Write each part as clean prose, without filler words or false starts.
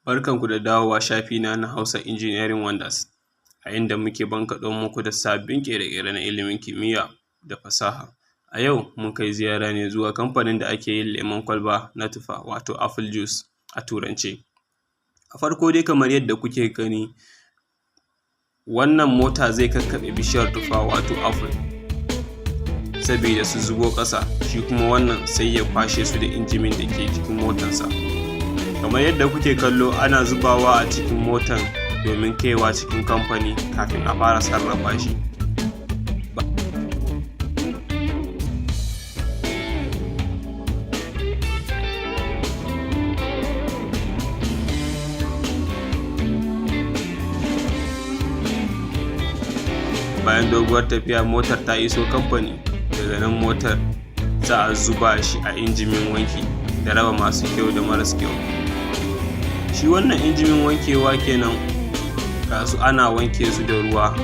Barkanku da dawowa shafina na Hausa Engineering Wonders, a inda muke bankaɗo muku da sabbin ƙere-ƙere na ilimin kimiyya da fasaha. A yau mun kai ziyara ne zuwa kamfanin da ake yin lemon kwalba na tufa, wato apple juice a turance. A farko dai kamar yadda kuke gani, wannan mota zai kakkaɓe bishiyar tufa wato apple sabida su zubo ƙasa, shi kuma wannan sai ya kwashe su da injimin da ke cikin motansa. Kamar yadda kuke kallo, ana zubawa a cikin motan domin kaiwa cikin kamfani kafin a fara sarrafa shi. Bayan doguwar tafiya, motar ta iso kamfani. Daga nan motar za a zuba shi a injimin wanki da raba masu kyau da maras kyau. Shi wannan injimin wankewa kenan, ga su ana wanke su da ruwa.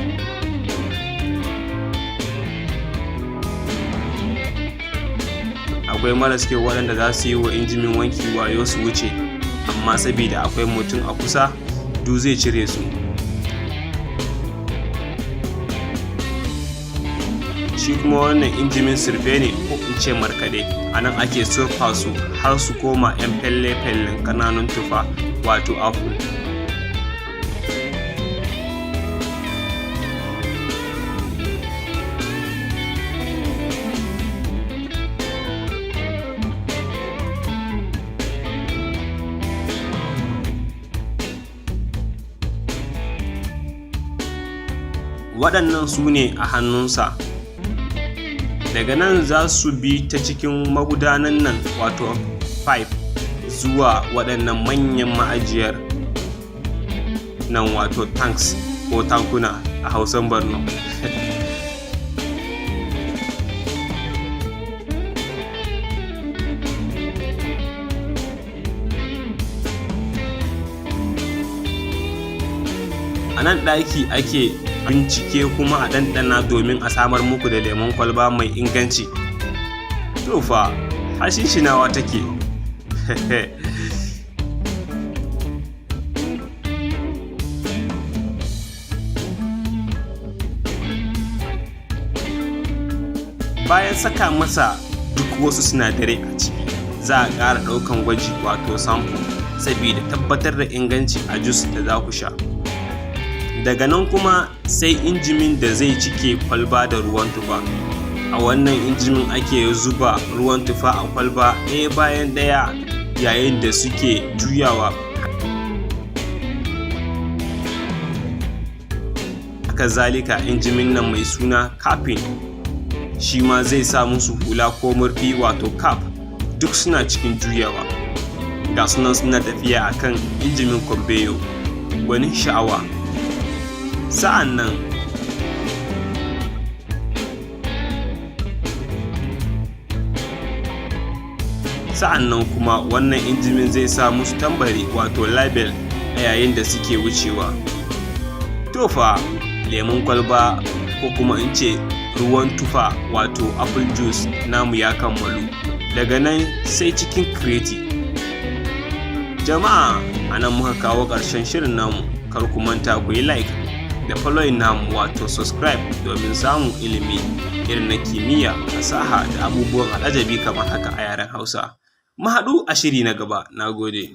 Akwai maras kyau waɗanda za su yi wa injimin wanki wayo su wuce, amma sabida akwai mutum a kusa, duk zai cire su. Shi kuma wannan injimin surfe ne, ko in ce markaɗe. A nan ake surfa su har su koma 'yan felle-fellen ƙananun tufa wato apple. Waɗannan su ne a hannunsa. Daga nan za su bi ta cikin magudanan nan wato pipe zuwa waɗannan manyan ma'ajiyar nan wato tanks ko tankuna a Hausan Borno. A nan ɗaki ake bincike kuma a ɗanɗana domin a samar muku da lemon kwalba mai inganci. To fa, hashinshinawa take. Bayan saka masa duk wasu sinadarai a ciki, za a ƙara ɗaukan gwaji wato sample sabida tabbatar da inganci a juice da za ku sha. Daga nan kuma sai injimin da zai cike kwalba da ruwan tufa. A wannan injimin ake zuba ruwan tufa a kwalba ɗaya bayan ɗaya yayin da suke juyawa. Haka zalika injimin nan mai suna capping, shi ma zai sa musu hula ko murfi wato cap, duk suna cikin juyawa. Ga sunan suna tafiya akan injimin conveyor, gwanin sha'awa. Sa'an nan kuma wannan injimin zai sa musu tambari wato label a yayin da suke wucewa. To fa, lemon kwalba ko kuma in ce ruwan tufa wato apple juice namu ya kammalu. Daga nan sai cikin kreti. Jama'a, anan muka kawo ƙarshen shirin namu. Kar ku manta ku yi like da following namu wato subscribe domin samun ilimi irin na kimiyya, fasaha da abubuwan al'ajabi kamar haka a yaren Hausa. Mu haɗu a shiri na gaba. Na gode.